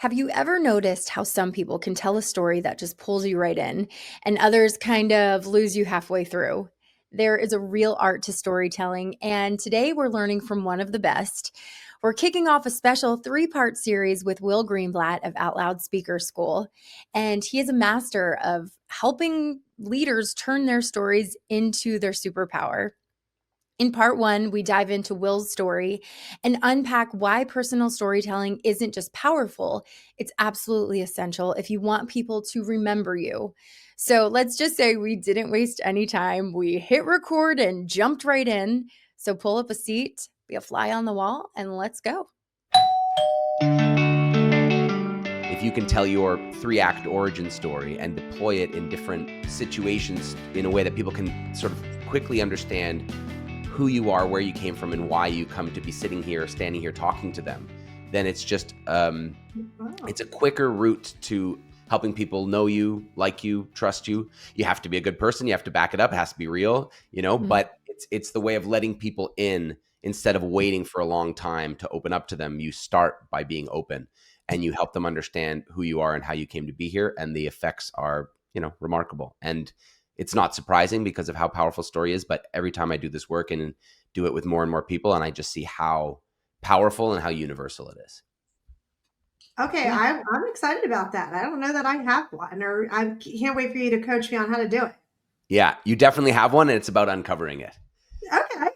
Have you ever noticed how some people can tell a story that just pulls you right in and others kind of lose you halfway through? There is a real art to storytelling, and today we're learning from one of the best. We're kicking off a special 3-part series with Will Greenblatt of Outloud Speaker School, and he is a master of helping leaders turn their stories into their superpower. In part 1, we dive into Will's story and unpack why personal storytelling isn't just powerful, it's absolutely essential if you want people to remember you. So let's just say we didn't waste any time. We hit record and jumped right in. So pull up a seat, be a fly on the wall, and let's go. If you can tell your 3-act origin story and deploy it in different situations in a way that people can sort of quickly understand who you are, where you came from, and why you come to be sitting here, standing here, talking to them, then it's just, it's a quicker route to helping people know you, like you, trust you. You have to be a good person. You have to back it up. It has to be real, but it's the way of letting people in instead of waiting for a long time to open up to them. You start by being open and you help them understand who you are and how you came to be here. And the effects are, remarkable. And it's not surprising because of how powerful story is, but every time I do this work and do it with more and more people, and I just see how powerful and how universal it is. Okay, I'm excited about that. I don't know that I have one, or I can't wait for you to coach me on how to do it. Yeah, you definitely have one, and it's about uncovering it. Okay.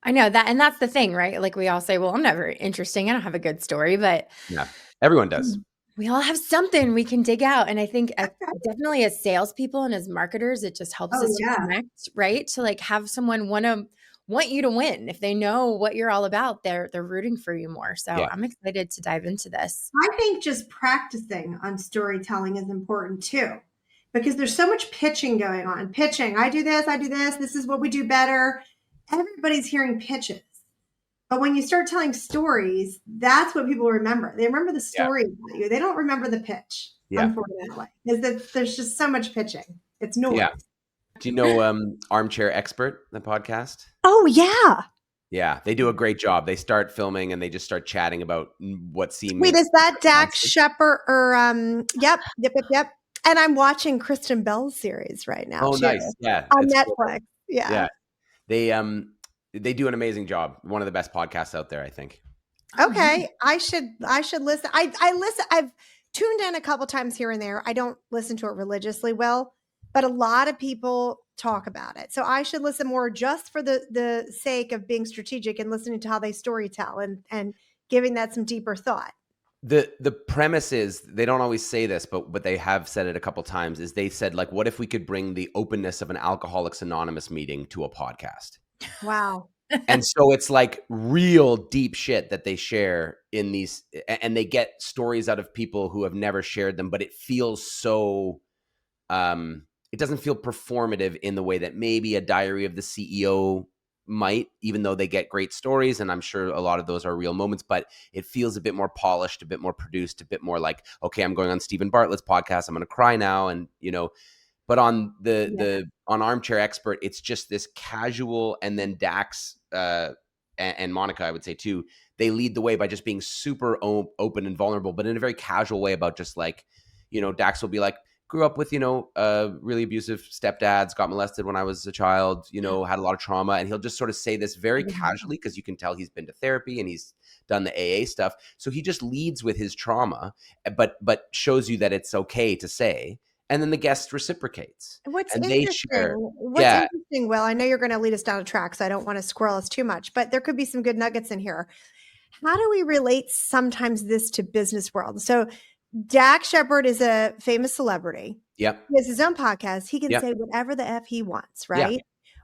I know that, and that's the thing, right? Like we all say, well, I'm never interesting. I don't have a good story, but yeah, everyone does. We all have something we can dig out. And I think definitely as salespeople and as marketers, it just helps us to connect, right? To like have someone want you to win. If they know what you're all about, they're rooting for you more. So I'm excited to dive into this. I think just practicing on storytelling is important too, because there's so much pitching going on. Pitching, I do this, this is what we do better. Everybody's hearing pitches. But when you start telling stories, that's what people remember. They remember the story about you. They don't remember the pitch, unfortunately. Is that there's just so much pitching. It's noise. Yeah. Do you know Armchair Expert, the podcast? Oh, yeah. Yeah, they do a great job. They start filming and they just start chatting about what seems. Wait, is that Dax Shepard or Yep. And I'm watching Kristen Bell's series right now. Oh, nice. Yeah. On Netflix. Cool. Yeah. They do an amazing job. One of the best podcasts out there, I think. Okay. I should listen. I listen. I've tuned in a couple times here and there. I don't listen to it religiously well, but a lot of people talk about it. So I should listen more just for the sake of being strategic and listening to how they storytell and giving that some deeper thought. The premise is, they don't always say this, but they have said it a couple times, is they said, like, what if we could bring the openness of an Alcoholics Anonymous meeting to a podcast? Wow. And so it's like real deep shit that they share in these, and they get stories out of people who have never shared them, but it feels so, it doesn't feel performative in the way that maybe a Diary of the CEO might, even though they get great stories. And I'm sure a lot of those are real moments, but it feels a bit more polished, a bit more produced, a bit more like, okay, I'm going on Stephen Bartlett's podcast. I'm going to cry now. And, but on on Armchair Expert, it's just this casual, and then Dax and Monica, I would say too, they lead the way by just being super open and vulnerable, but in a very casual way about just like, Dax will be like, grew up with, really abusive stepdads, got molested when I was a child, had a lot of trauma. And he'll just sort of say this very casually, because you can tell he's been to therapy and he's done the AA stuff. So he just leads with his trauma, but shows you that it's okay to say. And then the guest reciprocates. What's interesting, Will, I know you're going to lead us down a track, so I don't want to squirrel us too much, but there could be some good nuggets in here. How do we relate sometimes this to business world? So Dax Shepard is a famous celebrity. Yep. He has his own podcast. He can say whatever the F he wants, right? Yep.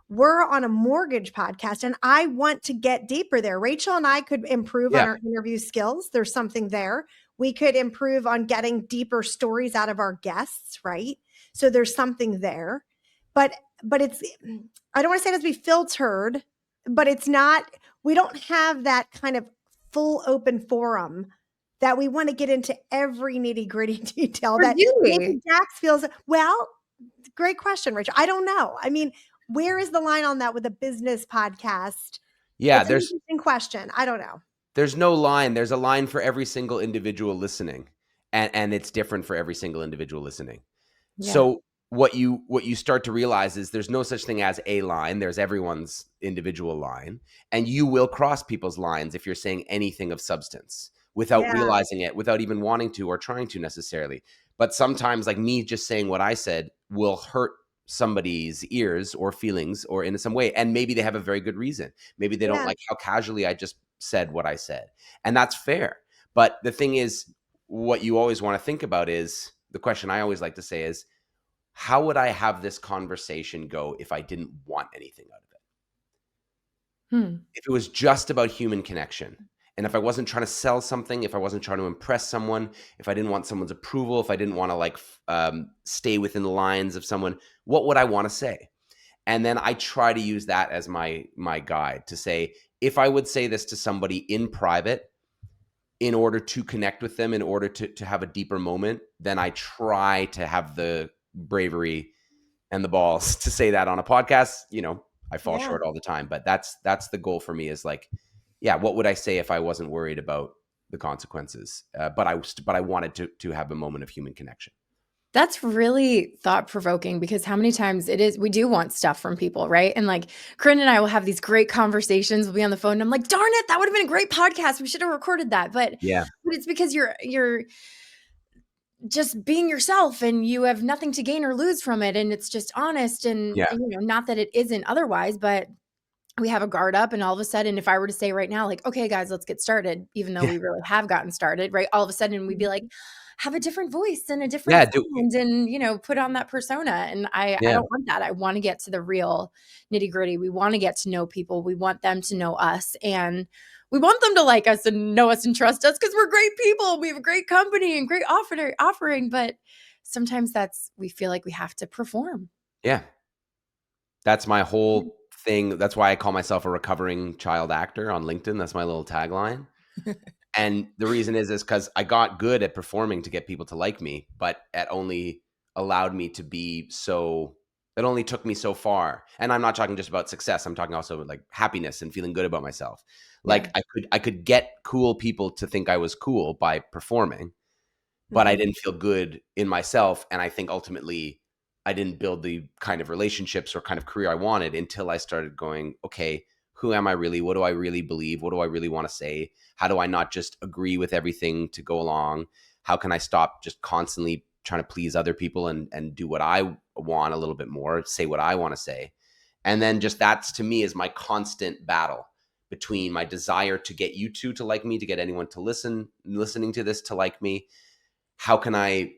We're on a mortgage podcast, and I want to get deeper there. Rachel and I could improve on our interview skills. There's something there. We could improve on getting deeper stories out of our guests, right? So there's something there. But it's, I don't want to say it has to be filtered, but it's not, we don't have that kind of full open forum that we want to get into every nitty gritty detail that maybe Dax feels. Well, great question, Rachel. I don't know. I mean, where is the line on that with a business podcast? Yeah, it's an interesting question. I don't know. There's no line. There's a line for every single individual listening, and it's different for every single individual listening. Yeah. So what you start to realize is there's no such thing as a line. There's everyone's individual line, and you will cross people's lines if you're saying anything of substance without realizing it, without even wanting to or trying to necessarily. But sometimes, like me just saying what I said will hurt somebody's ears or feelings or in some way, and maybe they have a very good reason. Maybe they don't like how casually I just said what I said, and that's fair. But the thing is, what you always want to think about is the question I always like to say is, how would I have this conversation go if I didn't want anything out of it? If it was just about human connection, and if I wasn't trying to sell something, if I wasn't trying to impress someone, if I didn't want someone's approval, if I didn't want to like stay within the lines of someone, what would I want to say? And then I try to use that as my guide to say, if I would say this to somebody in private, in order to connect with them, in order to have a deeper moment, then I try to have the bravery and the balls to say that on a podcast. You know, I fall short all the time, but that's the goal for me is like, yeah, what would I say if I wasn't worried about the consequences? But I wanted to have a moment of human connection. That's really thought-provoking because how many times we do want stuff from people, right? And like Corinne and I will have these great conversations. We'll be on the phone and I'm like, darn it, that would have been a great podcast. We should have recorded that. But it's because you're just being yourself and you have nothing to gain or lose from it. And it's just honest and you know, not that it isn't otherwise, but we have a guard up and all of a sudden, if I were to say right now, like, okay, guys, let's get started, even though we really have gotten started, right? All of a sudden we'd be like, have a different voice and a different sound and, you know, put on that persona. And I don't want that. I want to get to the real nitty gritty. We want to get to know people. We want them to know us and we want them to like us and know us and trust us because we're great people. We have a great company and great offering. But sometimes we feel like we have to perform. Yeah. That's my whole thing. That's why I call myself a recovering child actor on LinkedIn. That's my little tagline. And the reason is because I got good at performing to get people to like me, but it only allowed me to be it only took me so far. And I'm not talking just about success. I'm talking also about like happiness and feeling good about myself. Like I could get cool people to think I was cool by performing, but I didn't feel good in myself. And I think ultimately I didn't build the kind of relationships or kind of career I wanted until I started going, okay, who am I really? What do I really believe? What do I really want to say? How do I not just agree with everything to go along? How can I stop just constantly trying to please other people and do what I want a little bit more, say what I want to say? And then just that's to me is my constant battle between my desire to get you two to like me, to get anyone to listening to this to like me. How can I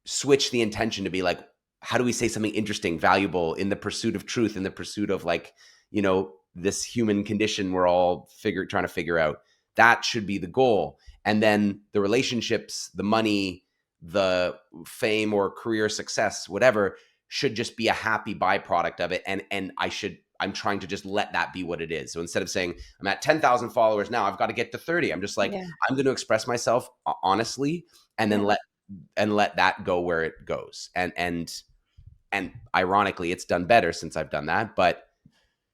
switch the intention to be like, how do we say something interesting, valuable in the pursuit of truth, in the pursuit of like, you know, this human condition we're all trying to figure out? That should be the goal. And then the relationships, the money, the fame or career success, whatever, should just be a happy byproduct of it. And I'm trying to just let that be what it is. So instead of saying I'm at 10,000 followers now, I've got to get to 30. I'm just like, I'm going to express myself honestly, and then let that go where it goes. And ironically, it's done better since I've done that. But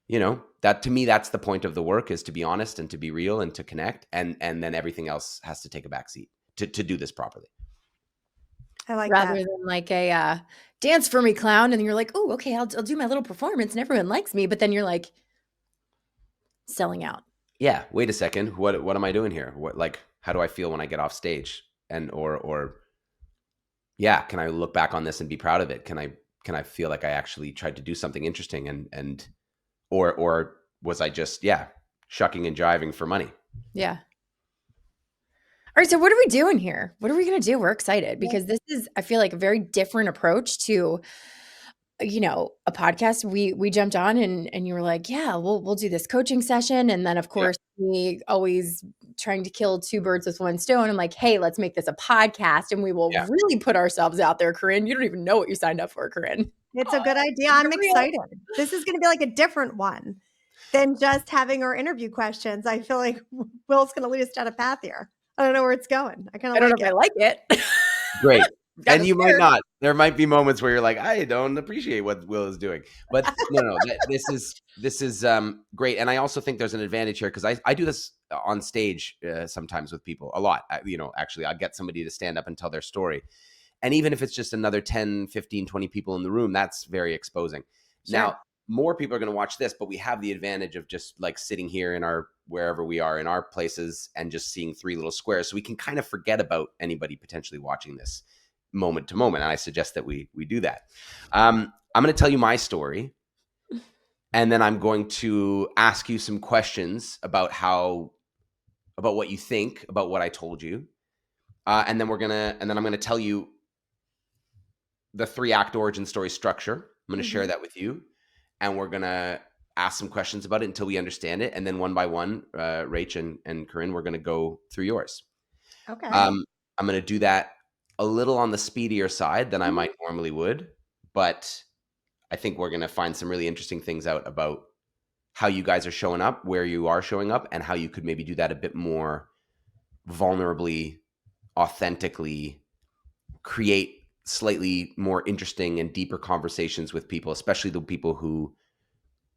you know, that to me, that's the point of the work, is to be honest and to be real and to connect. And then everything else has to take a backseat to do this properly. I like Rather that. than like a dance for me clown. And you're like, oh, okay, I'll do my little performance and everyone likes me. But then you're like selling out. Yeah. Wait a second. What am I doing here? How do I feel when I get off stage? And, can I look back on this and be proud of it? Can I feel like I actually tried to do something interesting or was I just, shucking and jiving for money? Yeah. All right. So what are we doing here? What are we going to do? We're excited because this is, I feel like, a very different approach to, you know, a podcast. We jumped on and you were like, yeah, we'll do this coaching session. And then of course we always trying to kill two birds with one stone. I'm like, hey, let's make this a podcast and we will really put ourselves out there, Corinne. You don't even know what you signed up for, Corinne. It's a good idea. I'm excited. This is going to be like a different one than just having our interview questions. I feel like Will's going to lead us down a path here. I don't know where it's going. I kind of like it. I like it. Great. And you might not. There might be moments where you're like, I don't appreciate what Will is doing. But no, this is great. And I also think there's an advantage here because I do this on stage sometimes with people a lot. Actually, I'll get somebody to stand up and tell their story. And even if it's just another 10, 15, 20 people in the room, that's very exposing. Sure. Now, more people are going to watch this, but we have the advantage of just like sitting here in our, wherever we are in our places and just seeing three little squares. So we can kind of forget about anybody potentially watching this moment to moment. And I suggest that we do that. I'm going to tell you my story. And then I'm going to ask you some questions about what you think about what I told you. And then I'm going to tell you the 3-act origin story structure. I'm going to share that with you. And we're going to ask some questions about it until we understand it. And then one by one, Rach and Corinne, we're going to go through yours. Okay. I'm going to do that a little on the speedier side than I might normally would. But I think we're going to find some really interesting things out about how you guys are showing up, where you are showing up, and how you could maybe do that a bit more vulnerably, authentically, create slightly more interesting and deeper conversations with people, especially the people who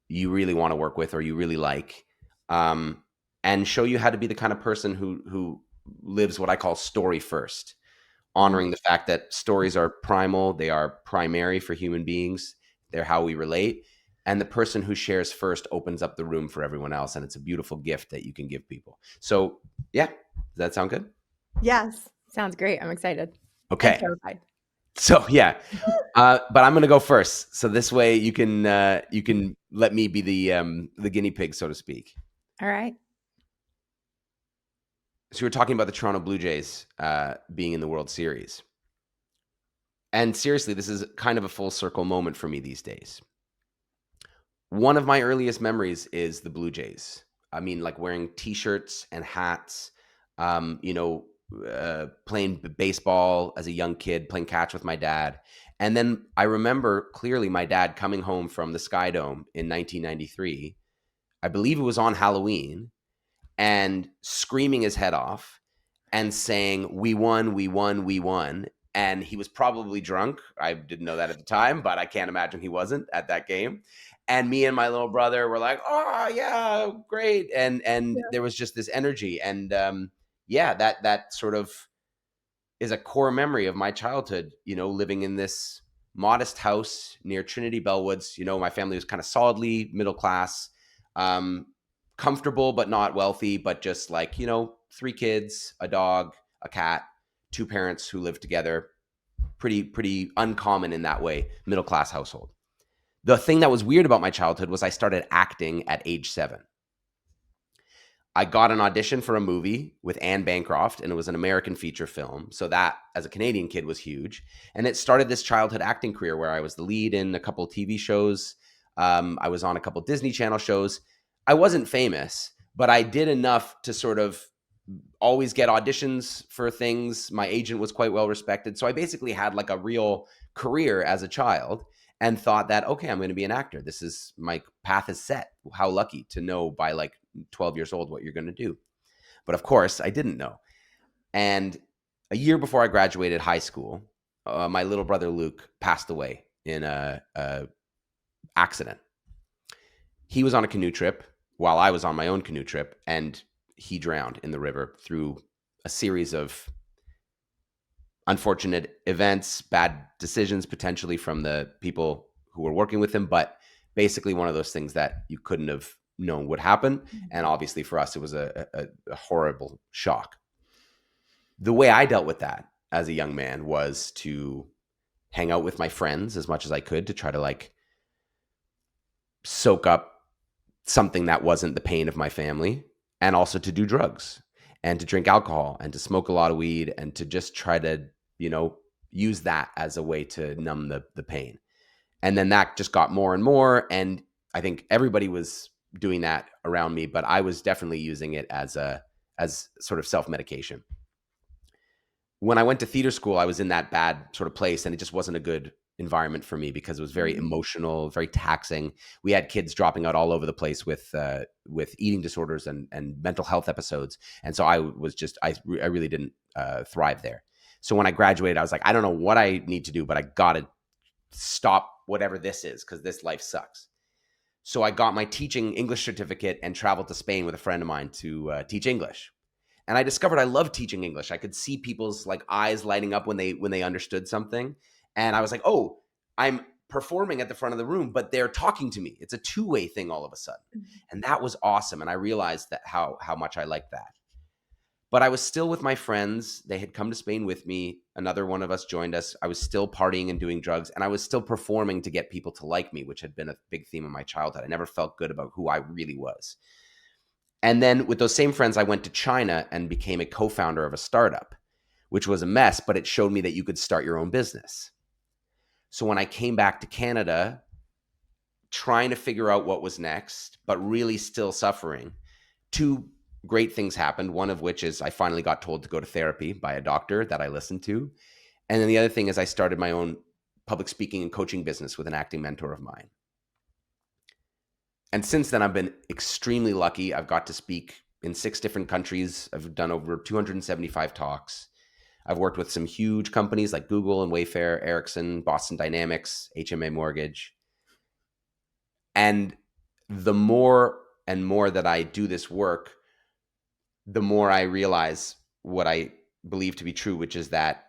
you really want to work with or you really like, and show you how to be the kind of person who lives what I call story first, honoring the fact that stories are primal, they are primary for human beings, they're how we relate, and the person who shares first opens up the room for everyone else, and it's a beautiful gift that you can give people. So yeah, does that sound good? Yes. Sounds great. I'm excited. Okay. And terrified. So yeah, but I'm going to go first. So this way you can let me be the guinea pig, so to speak. All right. So we were talking about the Toronto Blue Jays being in the World Series. And seriously, this is kind of a full circle moment for me these days. One of my earliest memories is the Blue Jays. I mean, like wearing T-shirts and hats, playing baseball as a young kid, playing catch with my dad. And then I remember clearly my dad coming home from the Sky Dome in 1993. I believe it was on Halloween, and screaming his head off and saying, "We won, we won, we won." And he was probably drunk. I didn't know that at the time, but I can't imagine he wasn't at that game. And me and my little brother were like, "Oh yeah, great." And there was just this energy. And that sort of is a core memory of my childhood, living in this modest house near Trinity Bellwoods. My family was kind of solidly middle class, comfortable, but not wealthy, but just like, 3 kids, a dog, a cat, 2 parents who lived together. Pretty uncommon in that way, middle class household. The thing that was weird about my childhood was I started acting at age 7. I got an audition for a movie with Anne Bancroft, and it was an American feature film. So that, as a Canadian kid, was huge. And it started this childhood acting career where I was the lead in a couple TV shows. I was on a couple Disney Channel shows. I wasn't famous, but I did enough to sort of always get auditions for things. My agent was quite well respected. So I basically had like a real career as a child and thought that, okay, I'm going to be an actor. This is my path is set. How lucky to know by like 12 years old what you're going to do. But of course, I didn't know. And a year before I graduated high school, my little brother Luke passed away in a accident. He was on a canoe trip while I was on my own canoe trip, and he drowned in the river through a series of unfortunate events, bad decisions potentially from the people who were working with him, but basically one of those things that you couldn't have known would happen. And obviously for us, it was a horrible shock. The way I dealt with that as a young man was to hang out with my friends as much as I could to try to like soak up something that wasn't the pain of my family, and also to do drugs and to drink alcohol and to smoke a lot of weed and to just try to, use that as a way to numb the pain. And then that just got more and more. And I think everybody was doing that around me, but I was definitely using it as sort of self-medication. When I went to theater school, I was in that bad sort of place, and it just wasn't a good environment for me because it was very emotional, very taxing. We had kids dropping out all over the place with eating disorders and mental health episodes. And so I really didn't thrive there. So when I graduated, I was like, I don't know what I need to do, but I got to stop whatever this is because this life sucks. So I got my teaching English certificate and traveled to Spain with a friend of mine to teach English. And I discovered I love teaching English. I could see people's like eyes lighting up when they understood something. And I was like, oh, I'm performing at the front of the room, but they're talking to me. It's a two-way thing all of a sudden. And that was awesome. And I realized that how much I liked that. But I was still with my friends. They had come to Spain with me. Another one of us joined us. I was still partying and doing drugs, and I was still performing to get people to like me, which had been a big theme of my childhood. I never felt good about who I really was. And then with those same friends, I went to China and became a co-founder of a startup, which was a mess, but it showed me that you could start your own business. So when I came back to Canada, trying to figure out what was next, but really still suffering, two great things happened. One of which is I finally got told to go to therapy by a doctor that I listened to. And then the other thing is I started my own public speaking and coaching business with an acting mentor of mine. And since then, I've been extremely lucky. I've got to speak in 6 different countries. I've done over 275 talks. I've worked with some huge companies like Google and Wayfair, Ericsson, Boston Dynamics, HMA Mortgage. And the more and more that I do this work, the more I realize what I believe to be true, which is that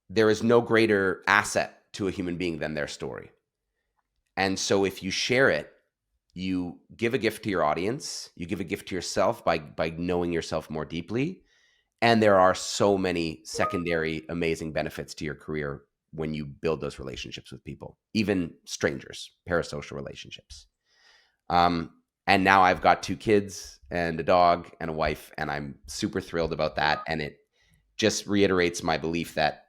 there is no greater asset to a human being than their story. And so if you share it, you give a gift to your audience, you give a gift to yourself by knowing yourself more deeply. And there are so many secondary amazing benefits to your career when you build those relationships with people, even strangers, parasocial relationships. And now I've got 2 kids and a dog and a wife, and I'm super thrilled about that. And it just reiterates my belief that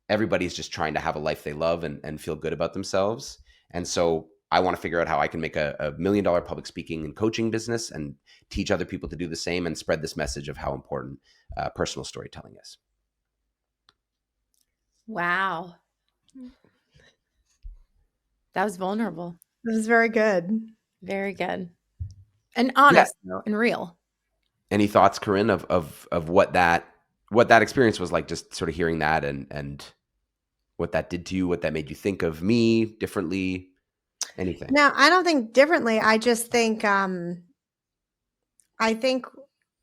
everybody's just trying to have a life they love and feel good about themselves. And so I want to figure out how I can make a $1 million public speaking and coaching business and teach other people to do the same and spread this message of how important personal storytelling is. Wow. That was vulnerable. It was very good. Very good. And honest, though, and real. Any thoughts, Corinne, of what that experience was like, just sort of hearing that and what that did to you, what that made you think of me differently, anything? No, I don't think differently. I just think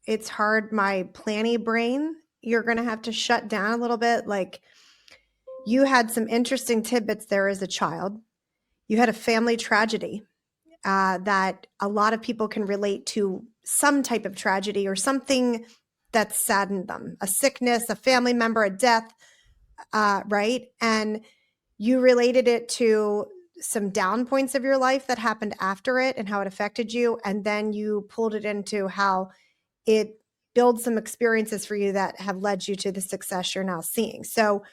it's hard. My planny brain, you're going to have to shut down a little bit. Like, you had some interesting tidbits there as a child. You had a family tragedy that a lot of people can relate to, some type of tragedy or something that saddened them, a sickness, a family member, a death, right? And you related it to some down points of your life that happened after it and how it affected you. And then you pulled it into how it builds some experiences for you that have led you to the success you're now seeing. So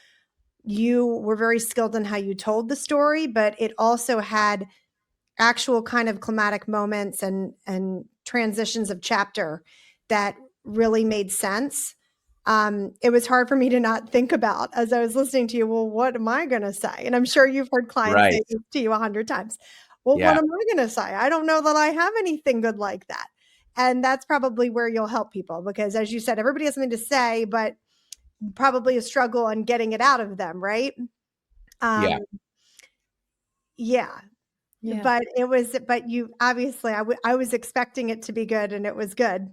you were very skilled in how you told the story, but it also had actual kind of climatic moments and transitions of chapter that really made sense. It was hard for me to not think about as I was listening to you. Well, what am I going to say? And I'm sure you've heard clients say this to you 100 times. Well, what am I going to say? I don't know that I have anything good like that. And that's probably where you'll help people, because as you said, everybody has something to say, but probably a struggle on getting it out of them. Right. Yeah. But you obviously, I was expecting it to be good, and it was good.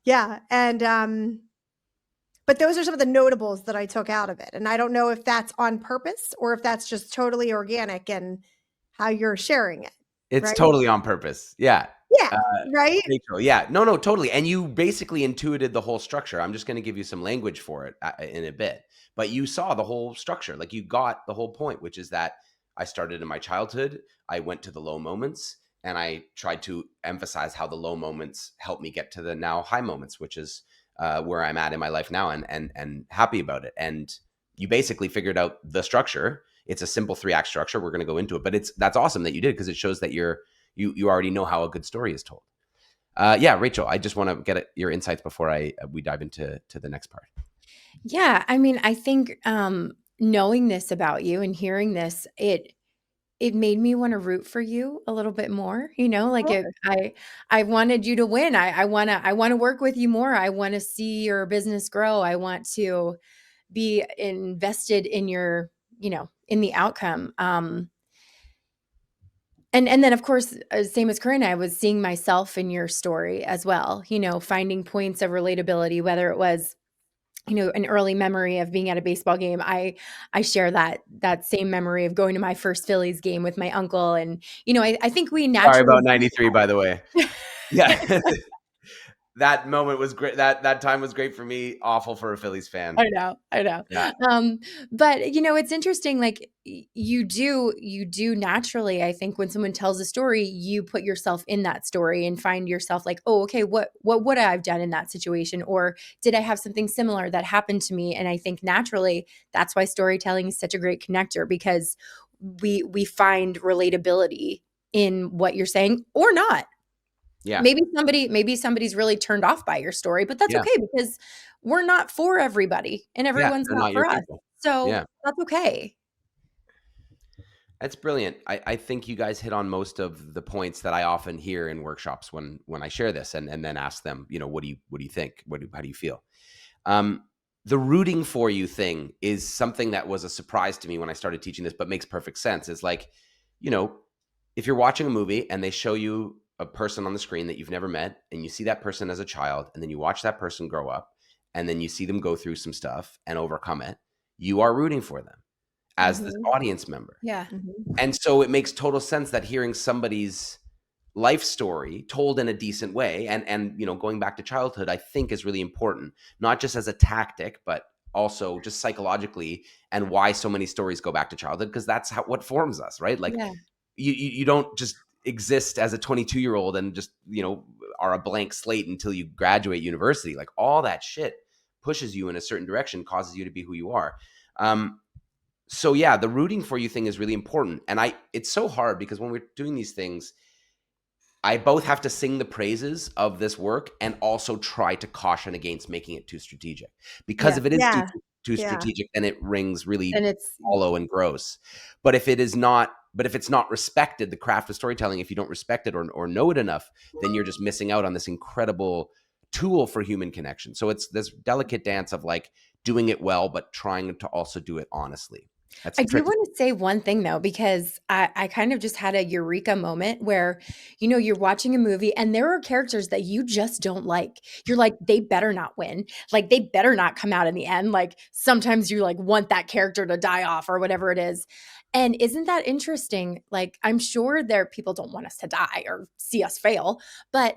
Yeah. And, but those are some of the notables that I took out of it. And I don't know if that's on purpose or if that's just totally organic and how you're sharing it. It's right? Totally on purpose. Yeah. Yeah. Right. Rachel, yeah. No, totally. And you basically intuited the whole structure. I'm just going to give you some language for it in a bit, but you saw the whole structure. Like, you got the whole point, which is that I started in my childhood. I went to the low moments, and I tried to emphasize how the low moments helped me get to the now high moments, which is where I'm at in my life now, and happy about it. And you basically figured out the structure. It's a simple 3-act structure. We're going to go into it, but that's awesome that you did, because it shows that you already know how a good story is told. Yeah, Rachel, I just want to get your insights before we dive into the next part. Yeah, I mean, I think knowing this about you and hearing this, it it made me want to root for you a little bit more, like Sure. I wanted you to win. I want to work with you more. I want to see your business grow. I want to be invested in your, in the outcome. And then of course, same as Corinne, I was seeing myself in your story as well, finding points of relatability, whether it was, an early memory of being at a baseball game. I share that same memory of going to my first Phillies game with my uncle. And, I think we Sorry naturally about 93, by the way. Yeah. That moment was great. That time was great for me. Awful for a Phillies fan. I know. Yeah. But it's interesting. Like you do naturally. I think when someone tells a story, you put yourself in that story and find yourself like, oh, okay, what would I have done in that situation, or did I have something similar that happened to me? And I think naturally, that's why storytelling is such a great connector, because we find relatability in what you're saying or not. Yeah. Maybe somebody's really turned off by your story, but that's Yeah. okay, because we're not for everybody and everyone's They're not not your for us. people. So Yeah. that's okay. That's brilliant. I think you guys hit on most of the points that I often hear in workshops when I share this and then ask them, what do you think? How do you feel? The rooting for you thing is something that was a surprise to me when I started teaching this, but makes perfect sense. It's like, if you're watching a movie and they show you a person on the screen that you've never met, and you see that person as a child, and then you watch that person grow up, and then you see them go through some stuff and overcome it, you are rooting for them as this audience member. Yeah. And so it makes total sense that hearing somebody's life story told in a decent way and going back to childhood, I think is really important, not just as a tactic, but also just psychologically, and why so many stories go back to childhood, because that's what forms us, right? Like Yeah. you don't just exist as a 22-year-old and just, are a blank slate until you graduate university. Like all that shit pushes you in a certain direction, causes you to be who you are. So yeah, the rooting for you thing is really important. And it's so hard because when we're doing these things, I both have to sing the praises of this work and also try to caution against making it too strategic. Because if it is too strategic, then it rings really And it's hollow and gross. But if it's not respected, the craft of storytelling, if you don't respect it or know it enough, then you're just missing out on this incredible tool for human connection. So it's this delicate dance of like doing it well, but trying to also do it honestly. That's I do tricky. want to say one thing though, because I kind of just had a eureka moment where, you're watching a movie and there are characters that you just don't like. You're like, they better not win. Like they better not come out in the end. Like sometimes you like want that character to die off or whatever it is. And isn't that interesting? Like I'm sure people don't want us to die or see us fail, but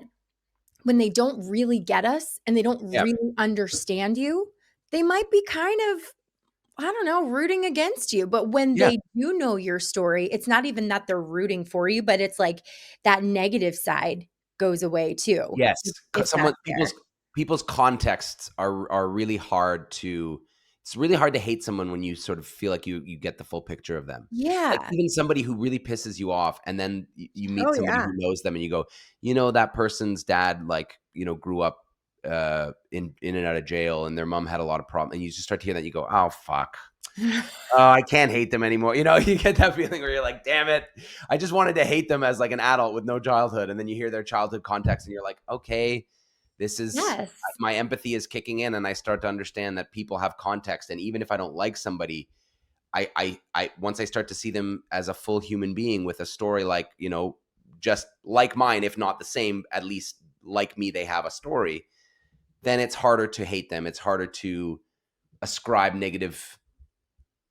when they don't really get us and they don't Yeah. really understand you, they might be kind of, I don't know, rooting against you. But when Yeah. they do know your story, it's not even that they're rooting for you, but it's like that negative side goes away too. Yes. If that's fair. People's contexts are really hard to. It's really hard to hate someone when you sort of feel like you get the full picture of them. Like Yeah. even somebody who really pisses you off, and then you meet Oh, somebody yeah. who knows them, and you go, that person's dad, like grew up in and out of jail, and their mom had a lot of problems, and you just start to hear that, you go, oh fuck. Oh, I can't hate them anymore. You get that feeling where you're like, damn it. I just wanted to hate them as like an adult with no childhood. And then you hear their childhood context and you're like, okay, this is Yes. my empathy is kicking in, and I start to understand that people have context. And even if I don't like somebody, I once I start to see them as a full human being with a story like, just like mine, if not the same, at least like me, they have a story, then it's harder to hate them. It's harder to ascribe negative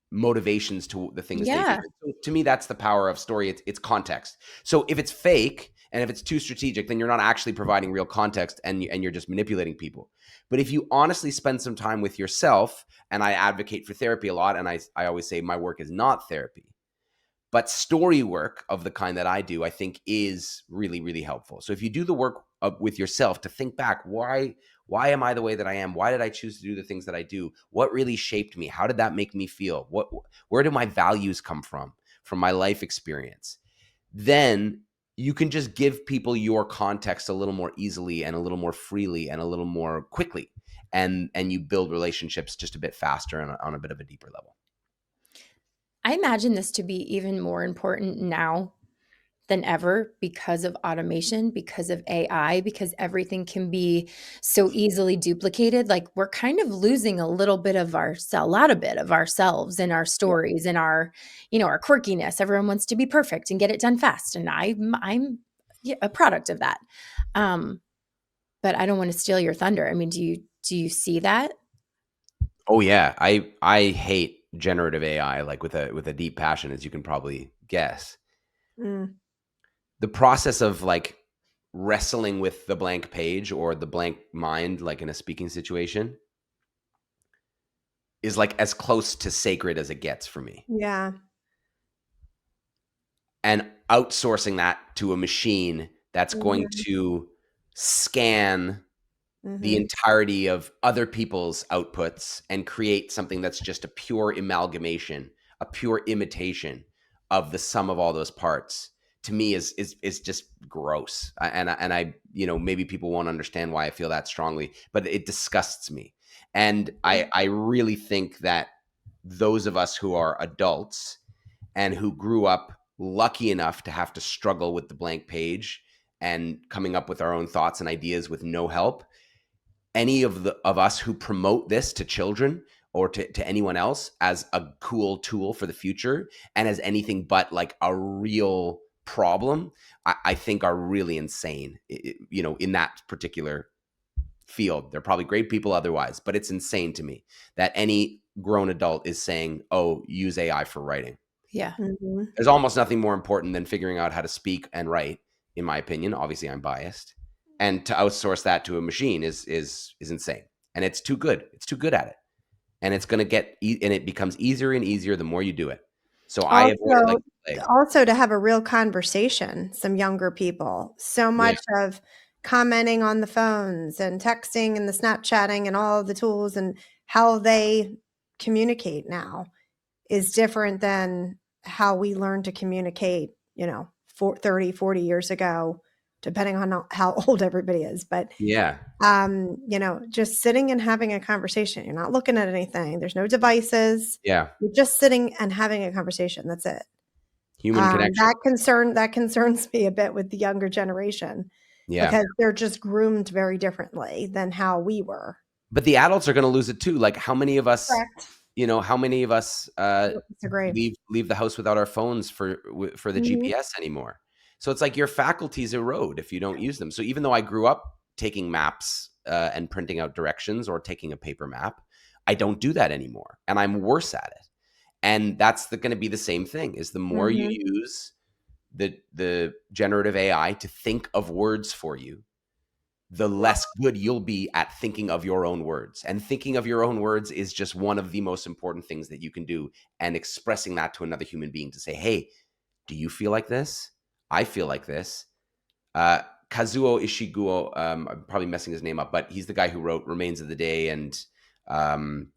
motivations to the things they do. Yeah. So to me, that's the power of story. It's context. So if it's fake and if it's too strategic, then you're not actually providing real context, and you're just manipulating people. But if you honestly spend some time with yourself, and I advocate for therapy a lot, and I always say my work is not therapy, but story work of the kind that I do, I think is really, really helpful. So if you do the work with yourself to think back, why am I the way that I am? Why did I choose to do the things that I do? What really shaped me? How did that make me feel? Where do my values come from my life experience? Then you can just give people your context a little more easily and a little more freely and a little more quickly. And you build relationships just a bit faster and on a bit of a deeper level. I imagine this to be even more important now than ever because of automation, because of AI, because everything can be so easily duplicated. Like we're kind of losing a little bit of a lot of bit of ourselves in our Yeah. stories and our, our quirkiness. Everyone wants to be perfect and get it done fast, and I'm a product of that. Um, but I don't want to steal your thunder. I mean, do you see that? Oh yeah, I hate generative AI like with a deep passion, as you can probably guess. Mm. The process of like wrestling with the blank page or the blank mind, like in a speaking situation, is like as close to sacred as it gets for me. Yeah. And outsourcing that to a machine that's going Mhm. to scan the Mhm. entirety of other people's outputs and create something that's just a pure amalgamation, a pure imitation of the sum of all those parts, to me is just gross. And I maybe people won't understand why I feel that strongly, but it disgusts me. And I really think that those of us who are adults and who grew up lucky enough to have to struggle with the blank page and coming up with our own thoughts and ideas with no help, any of us who promote this to children or to anyone else as a cool tool for the future and as anything but like a real problem, I think are really insane, in that particular field. They're probably great people otherwise, but it's insane to me that any grown adult is saying, oh, use AI for writing. Yeah. Mhm. There's almost nothing more important than figuring out how to speak and write, in my opinion. Obviously, I'm biased, and to outsource that to a machine is insane, and it's too good. It's too good at it, and it's going to and it becomes easier and easier the more you do it. So I avoid it like Also the plague. also to have a real conversation, some younger people. So Yeah, much of commenting on the phones and texting and the Snapchatting and all the tools and how they communicate now is different than how we learned to communicate, 30, 40 years ago, depending on how old everybody is. But yeah, just sitting and having a conversation. You're not looking at anything. There's no devices. yeah. You're just sitting and having a conversation. That's it. Human connection. That concerns me a bit with the younger generation Yeah, because they're just groomed very differently than how we were. but the adults are going to lose it too. Like how many of us, Correct. how many of us Disagree. leave the house without our phones for the Mhm. GPS anymore? So it's like your faculties erode if you don't use them. So even though I grew up taking maps and printing out directions or taking a paper map, I don't do that anymore, and I'm worse at it. And that's going to be the same thing. Is the more you Mhm. use the generative AI to think of words for you, the less good you'll be at thinking of your own words. And thinking of your own words is just one of the most important things that you can do. And expressing that to another human being to say, hey, do you feel like this? I feel like this. Uh, Kazuo Ishiguo, I'm probably messing his name up, but he's the guy who wrote Remains of the Day and um,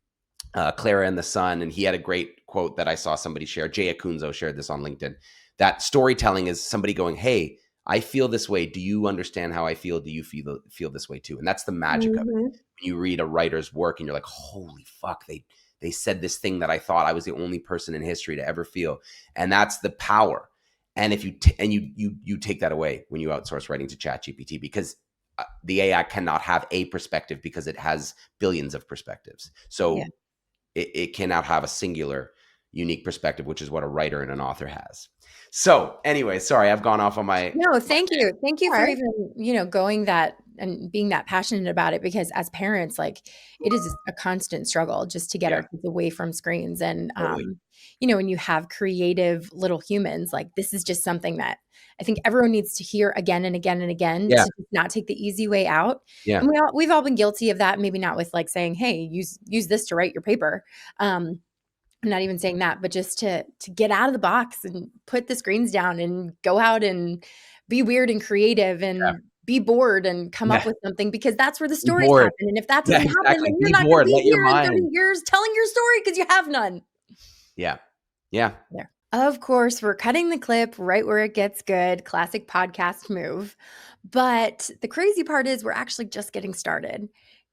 Clara and the Sun. And he had a great quote that I saw somebody share. Jay Akunzo shared this on LinkedIn. That storytelling is somebody going, hey, I feel this way. Do you understand how I feel? Do you feel this way too? And that's the magic of it. Mhm. When you read a writer's work and you're like, holy fuck, they said this thing that I thought I was the only person in history to ever feel. And that's the power. And if you take that away when you outsource writing to ChatGPT, because the AI cannot have a perspective because it has billions of perspectives. Yeah. So it cannot have a singular unique perspective, which is what a writer and an author has. So anyway, sorry, I've gone off on No, thank you. Thank you All for right. even, going that and being that passionate about it, because as parents, like it is a constant struggle just to get our yeah, kids away from screens. And, totally. when you have creative little humans, like this is just something that I think everyone needs to hear again and again and again Yeah, to just not take the easy way out. yeah, And we've all been guilty of that. Maybe not with like saying, hey, use this to write your paper. Um, I'm not even saying that, but just to get out of the box and put the screens down and go out and be weird and creative yeah, and be bored and come up yeah. with something, because that's where the Be stories bored. happen. And if that Yeah, doesn't happen, exactly. then you're Be not going to bored. be Let your here in 30 mind. years telling your story because you have none. Yeah, yeah, There. Of course, we're cutting the clip right where it gets good. Classic podcast move. But the crazy part is we're actually just getting started.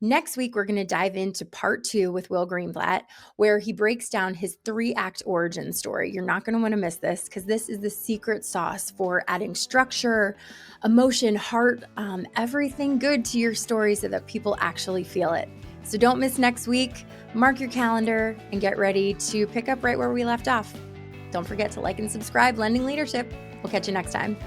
Next week, we're going to dive into part 2 with Will Greenblatt, where he breaks down his 3-act origin story. You're not going to want to miss this because this is the secret sauce for adding structure, emotion, heart, everything good to your story so that people actually feel it. So don't miss next week. Mark your calendar and get ready to pick up right where we left off. Don't forget to like and subscribe, Lending Leadership. We'll catch you next time.